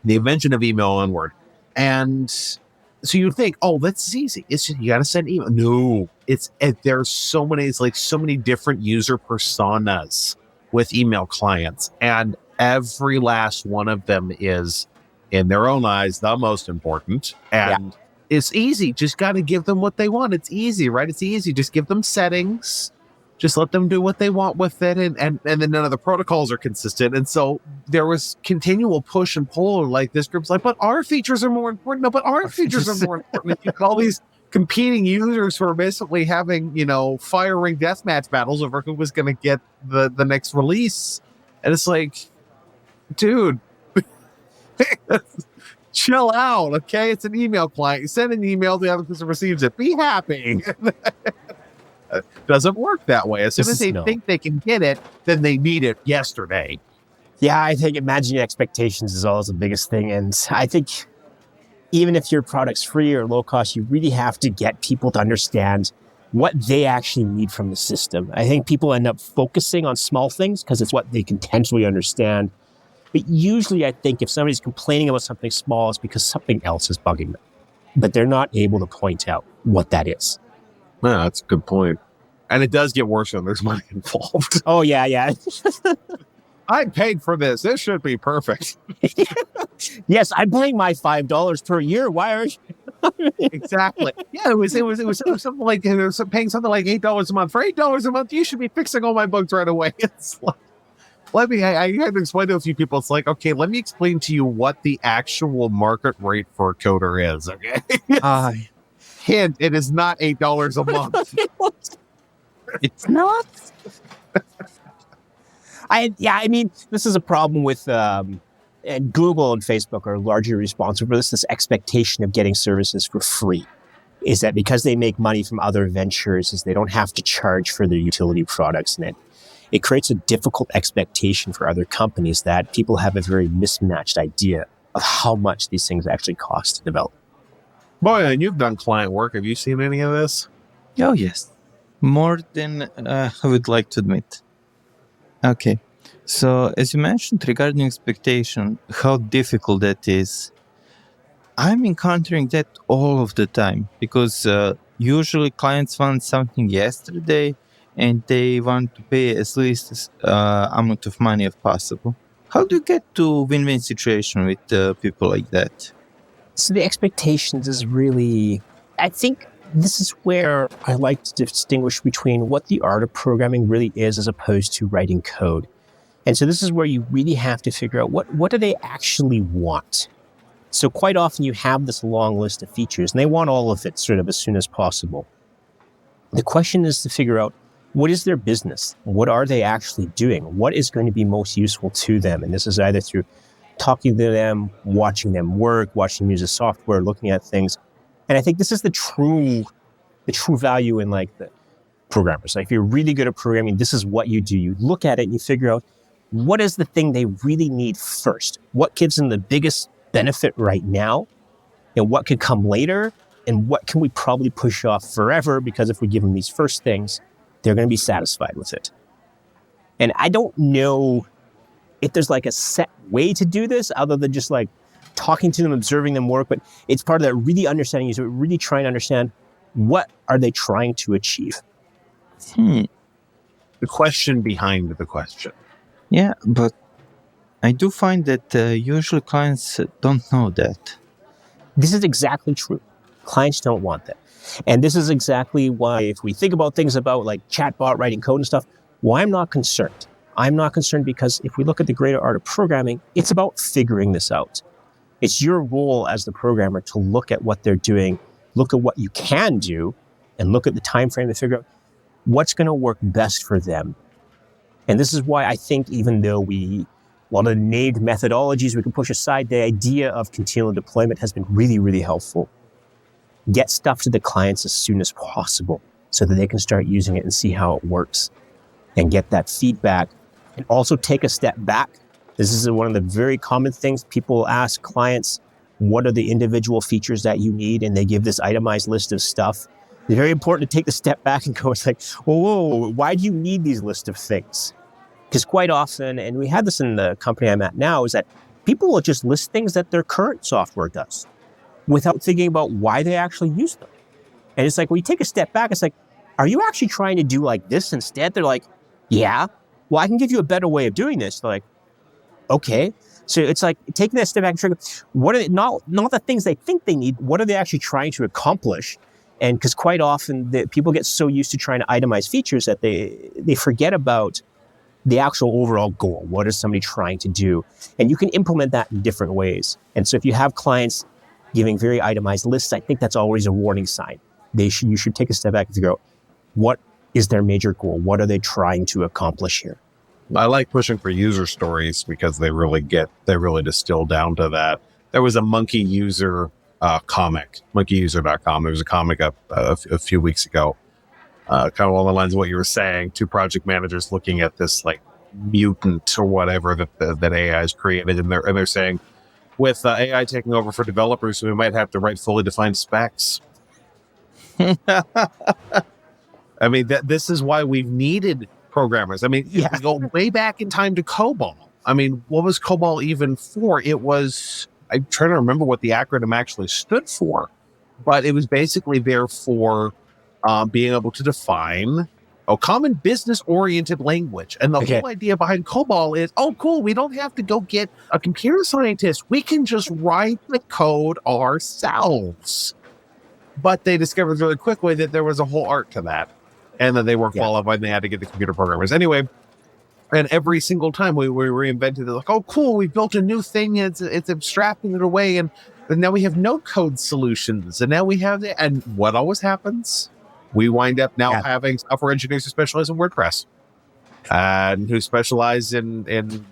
the invention of email onward. And so you think, oh, that's easy. It's just, you got to send email. No, there's so many different user personas with email clients. And every last one of them is, in their own eyes, the most important. And it's easy. Just got to give them what they want. It's easy, right? It's easy. Just give them settings. Just let them do what they want with it. And then none of the protocols are consistent. And so there was continual push and pull. Like this group's like, but our features are more important. No, but our features are more important. You got all these competing users who are basically having, firing deathmatch battles over who was going to get the next release. And it's like, dude, chill out. Okay. It's an email client. You send an email, the other person receives it. Be happy. Doesn't work that way. As soon as they think they can get it, then they need it yesterday. Yeah, I think managing expectations is always the biggest thing. And I think even if your product's free or low cost, you really have to get people to understand what they actually need from the system. I think people end up focusing on small things because it's what they can tangibly understand. But usually I think if somebody's complaining about something small, it's because something else is bugging them. But they're not able to point out what that is. No, that's a good point. And it does get worse when there's money involved. Oh, yeah. I paid for this. This should be perfect. Yes, I'm paying my $5 per year. Why are you? Exactly. Yeah, it was something like paying something like $8 a month. For $8 a month, you should be fixing all my bugs right away. It's like, I had to explain to a few people. It's like, okay, let me explain to you what the actual market rate for a coder is. Okay. Hint, it is not $8 a month. It's not. I mean, this is a problem with and Google and Facebook are largely responsible for this expectation of getting services for free. Is that because they make money from other ventures, is they don't have to charge for their utility products, and it creates a difficult expectation for other companies that people have a very mismatched idea of how much these things actually cost to develop. Boy, and you've done client work. Have you seen any of this? Oh, yes. More than I would like to admit. Okay. So, as you mentioned regarding expectation, how difficult that is, I'm encountering that all of the time because usually clients want something yesterday and they want to pay as least amount of money as possible. How do you get to win-win situation with people like that? So the expectations is really, I think this is where I like to distinguish between what the art of programming really is as opposed to writing code. And so this is where you really have to figure out what do they actually want. So quite often you have this long list of features and they want all of it sort of as soon as possible. The question is to figure out what is their business? What are they actually doing? What is going to be most useful to them? And this is either through talking to them, watching them work, watching them use the software, looking at things. And I think this is the true value in like the programmers. Like if you're really good at programming, this is what you do. You look at it and you figure out what is the thing they really need first? What gives them the biggest benefit right now? And what could come later? And what can we probably push off forever? Because if we give them these first things, they're going to be satisfied with it. And I don't know if there's like a set way to do this other than just like talking to them, observing them work, but it's part of that really understanding is really trying to understand what are they trying to achieve. The question behind the question. Yeah, but I do find that usually clients don't know that. This is exactly true. Clients don't want that. And this is exactly why if we think about things about like chatbot writing code and stuff, why I'm not concerned. I'm not concerned because if we look at the greater art of programming, it's about figuring this out. It's your role as the programmer to look at what they're doing, look at what you can do, and look at the time frame to figure out what's going to work best for them. And this is why I think even though a lot of the named methodologies we can push aside, the idea of continual deployment has been really, really helpful. Get stuff to the clients as soon as possible so that they can start using it and see how it works and get that feedback. And also take a step back. This is one of the very common things people ask clients, what are the individual features that you need? And they give this itemized list of stuff. It's very important to take the step back and go, it's like, whoa, why do you need these list of things? Because quite often, and we have this in the company I'm at now, is that people will just list things that their current software does without thinking about why they actually use them. And it's like, when you take a step back, it's like, are you actually trying to do like this instead? They're like, yeah, well, I can give you a better way of doing this. They're like, okay. So it's like taking that step back and trying, what are they, not the things they think they need, what are they actually trying to accomplish? And because quite often people get so used to trying to itemize features that they forget about the actual overall goal. What is somebody trying to do? And you can implement that in different ways. And so if you have clients giving very itemized lists, I think that's always a warning sign. You should take a step back and figure out what is their major goal? What are they trying to accomplish here? I like pushing for user stories because they really distill down to that. There was a monkey user comic, monkeyyuser.com. There was a comic up a few weeks ago, kind of along the lines of what you were saying, two project managers looking at this like mutant or whatever that AI has created. And they're saying, with AI taking over for developers, we might have to write fully defined specs. I mean, this is why we've needed programmers. I mean, you go way back in time to COBOL. I mean, what was COBOL even for? I'm trying to remember what the acronym actually stood for, but it was basically there for being able to define a common business-oriented language. And the whole idea behind COBOL is, oh, cool, we don't have to go get a computer scientist. We can just write the code ourselves. But they discovered really quickly that there was a whole art to that. And then they weren't qualified and they had to get the computer programmers. Anyway, and every single time we reinvented it, like, oh, cool, we built a new thing. It's abstracting it away. And now we have no code solutions. And now we have and what always happens? We wind up now having software engineers who specialize in WordPress and who specialize in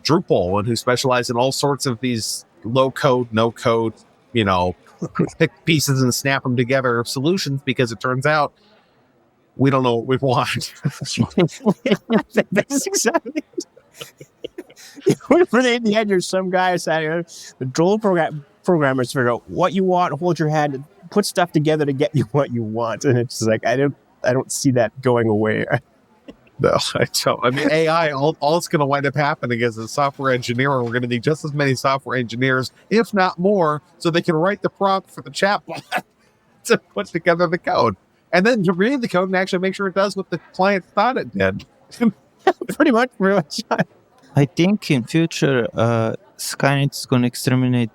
Drupal and who specialize in all sorts of these low code, no code, pick pieces and snap them together solutions, because it turns out we don't know what we want. That's exactly it. In the end, there's some guy saying the Drupal programmers figure out what you want, hold your hand, put stuff together to get you what you want. And it's like, I don't see that going away. No, I don't. I mean, AI, all it's going to wind up happening is a software engineer, and we're going to need just as many software engineers, if not more, so they can write the prompt for the chatbot to put together the code. And then to read the code and actually make sure it does what the client thought it did. Pretty much. I think in future, Skynet is going to exterminate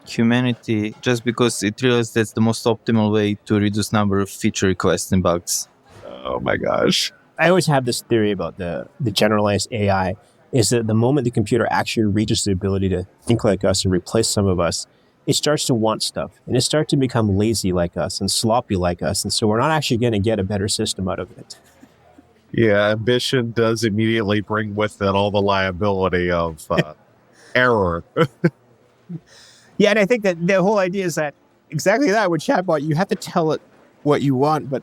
humanity just because it realized that's the most optimal way to reduce number of feature requests and bugs. Oh my gosh. I always have this theory about the generalized AI is that the moment the computer actually reaches the ability to think like us and replace some of us, it starts to want stuff and it starts to become lazy like us and sloppy like us. And so we're not actually going to get a better system out of it. Yeah, ambition does immediately bring with it all the liability of error. Yeah, and I think that the whole idea is that exactly that with chatbot, you have to tell it what you want, but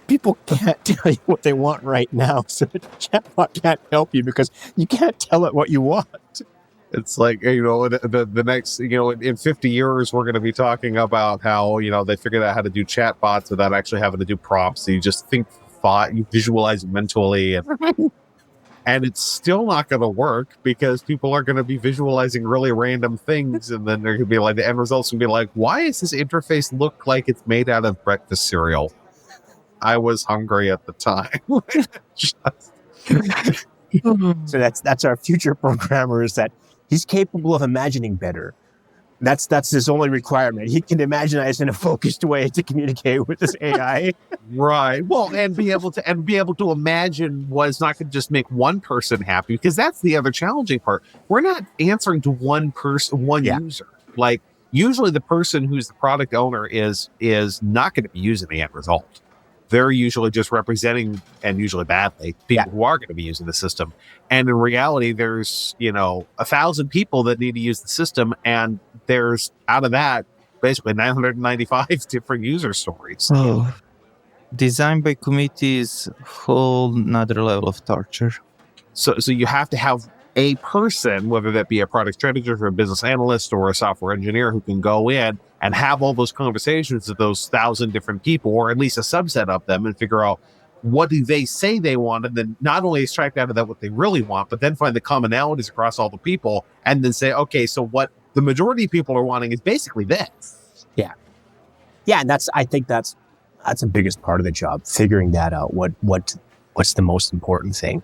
people can't tell you what they want right now. So the chatbot can't help you because you can't tell it what you want. It's like, the next, in 50 years, we're going to be talking about how, they figured out how to do chatbots without actually having to do prompts. So you just think thought, you visualize it mentally, and it's still not going to work because people are going to be visualizing really random things. And then there could be like the end results can be like, why does this interface look like it's made out of breakfast cereal? I was hungry at the time. So that's our future programmer, is that he's capable of imagining better. That's his only requirement. He can imaginize in a focused way to communicate with this AI. Right. Well, and be able to imagine was not going to just make one person happy, because that's the other challenging part. We're not answering to one person, one user. Like usually the person who's the product owner is not going to be using the end result. They're usually just representing, and usually badly, people who are going to be using the system. And in reality, there's, 1,000 people that need to use the system. And there's, out of that, basically 995 different user stories. Oh, design by committee is a whole nother level of torture. So you have to have a person, whether that be a product strategist or a business analyst or a software engineer, who can go in and have all those conversations with those 1,000 different people, or at least a subset of them, and figure out what do they say they want, and then not only extract out of that what they really want, but then find the commonalities across all the people, and then say, okay, so what the majority of people are wanting is basically this. Yeah, and I think that's the biggest part of the job, figuring that out. What's the most important thing,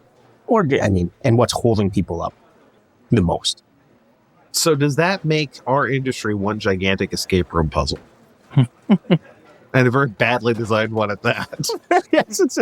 and what's holding people up the most. So does that make our industry one gigantic escape room puzzle? And a very badly designed one at that. Yes, it's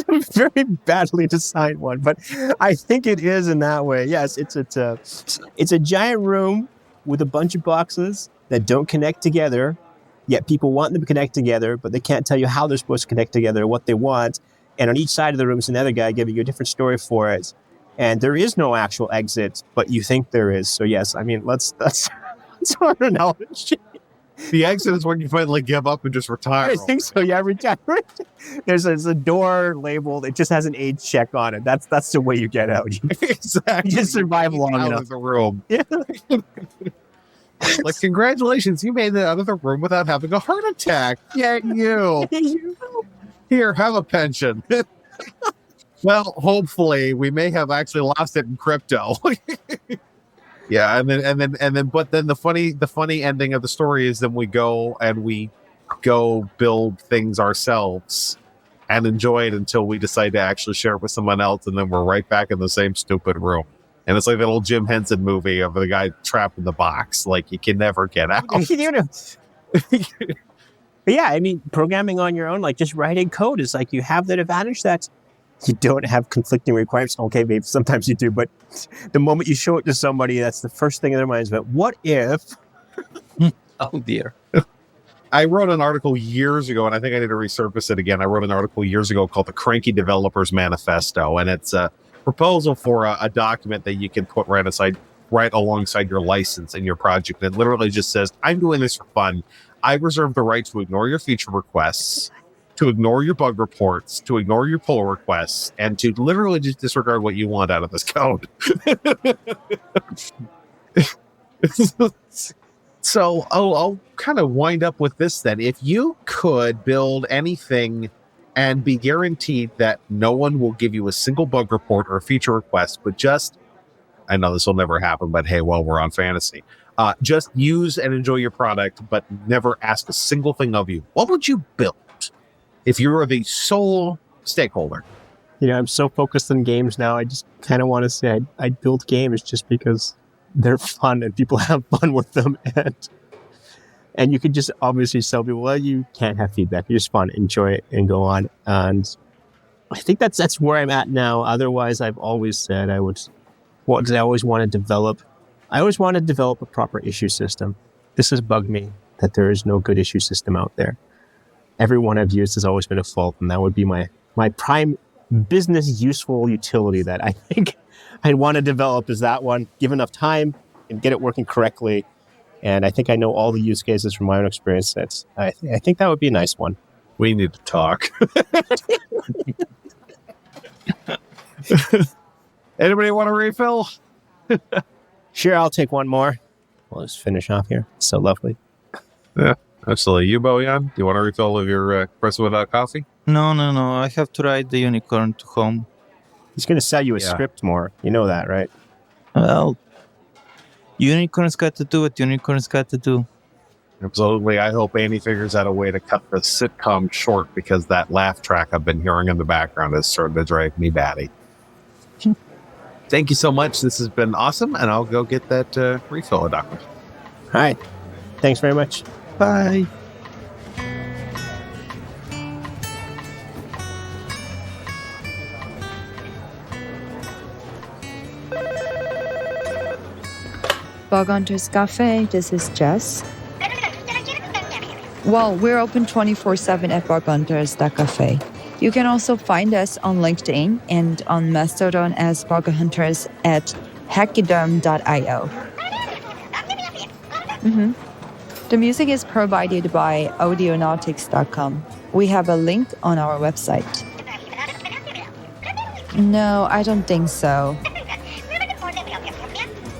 a very badly designed one, but I think it is in that way. Yes, it's a giant room with a bunch of boxes that don't connect together, yet people want them to connect together, but they can't tell you how they're supposed to connect together, what they want. And on each side of the room is another guy giving you a different story for it. And there is no actual exit, but you think there is. So yes, that's our knowledge. The exit is when you finally give up and just retire. I think so. Yeah, retire. There's a door labeled. It just has an age check on it. That's the way you get out. Exactly. You just survive long enough. Out of the room. Yeah. Like, congratulations, you made it out of the room without having a heart attack. Yeah, you. Here, have a pension. Well, hopefully, we may have actually lost it in crypto. Yeah, but then the funny ending of the story is then we go build things ourselves and enjoy it until we decide to actually share it with someone else, and then we're right back in the same stupid room. And it's like that old Jim Henson movie of the guy trapped in the box, like you can never get out. But yeah, programming on your own, like just writing code, is like you have that advantage that you don't have conflicting requirements. Okay, maybe sometimes you do, but the moment you show it to somebody, that's the first thing in their minds about what if. Oh dear. I wrote an article years ago, and I think I need to resurface it again. I wrote an article years ago called The Cranky Developers Manifesto, and it's a proposal for a document that you can put right alongside your license in your project. It literally just says, I'm doing this for fun. I reserve the right to ignore your feature requests, to ignore your bug reports, to ignore your pull requests, and to literally just disregard what you want out of this code. So I'll kind of wind up with this then. If you could build anything and be guaranteed that no one will give you a single bug report or a feature request, but just, I know this will never happen, but hey, while we're on fantasy, just use and enjoy your product, but never ask a single thing of you, what would you build if you were the sole stakeholder? I'm so focused on games now. I just kind of want to say I build games just because they're fun and people have fun with them. And you could just obviously tell people, well, you can't have feedback. You're just fun, enjoy it, and go on. And I think that's where I'm at now. Otherwise, I've always said I always want to develop a proper issue system. This has bugged me that there is no good issue system out there. Every one I've used has always been a fault, and that would be my prime business useful utility that I think I'd want to develop is that one. Give enough time and get it working correctly. And I think I know all the use cases from my own experience. I think that would be a nice one. We need to talk. Anybody want a refill? Sure, I'll take one more. We'll just finish off here. So lovely. Yeah, absolutely. You, Bojan, do you want a refill of your espresso without coffee? No. I have to ride the unicorn to home. He's going to sell you a script more. You know that, right? Well, unicorns got to do what unicorns got to do. Absolutely. I hope Andy figures out a way to cut the sitcom short because that laugh track I've been hearing in the background is starting to drive me batty. Thank you so much. This has been awesome, and I'll go get that refill, Edaqa. All right. Thanks very much. Bye. Bug Hunters Cafe, this is Jess. Well, we're open 24/7 at bughunters.cafe. You can also find us on LinkedIn and on Mastodon as Bug Hunters at hachyderm.io. The music is provided by audionautics.com. We have a link on our website. No, I don't think so.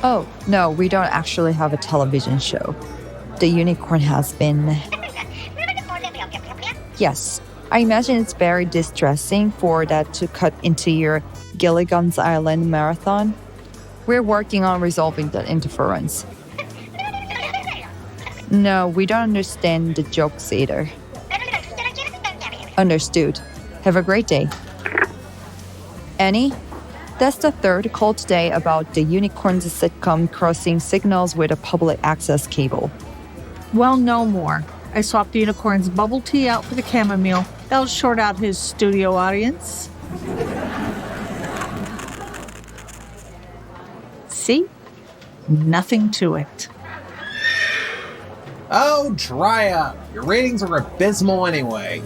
Oh, no, we don't actually have a television show. The unicorn has been... Yes, I imagine it's very distressing for that to cut into your Gilligan's Island marathon. We're working on resolving that interference. No, we don't understand the jokes either. Understood. Have a great day. Annie? That's the third call today about the unicorn's sitcom crossing signals with a public access cable. Well, no more. I swapped the unicorn's bubble tea out for the chamomile. That'll short out his studio audience. See? Nothing to it. Oh, dry up. Your ratings are abysmal anyway.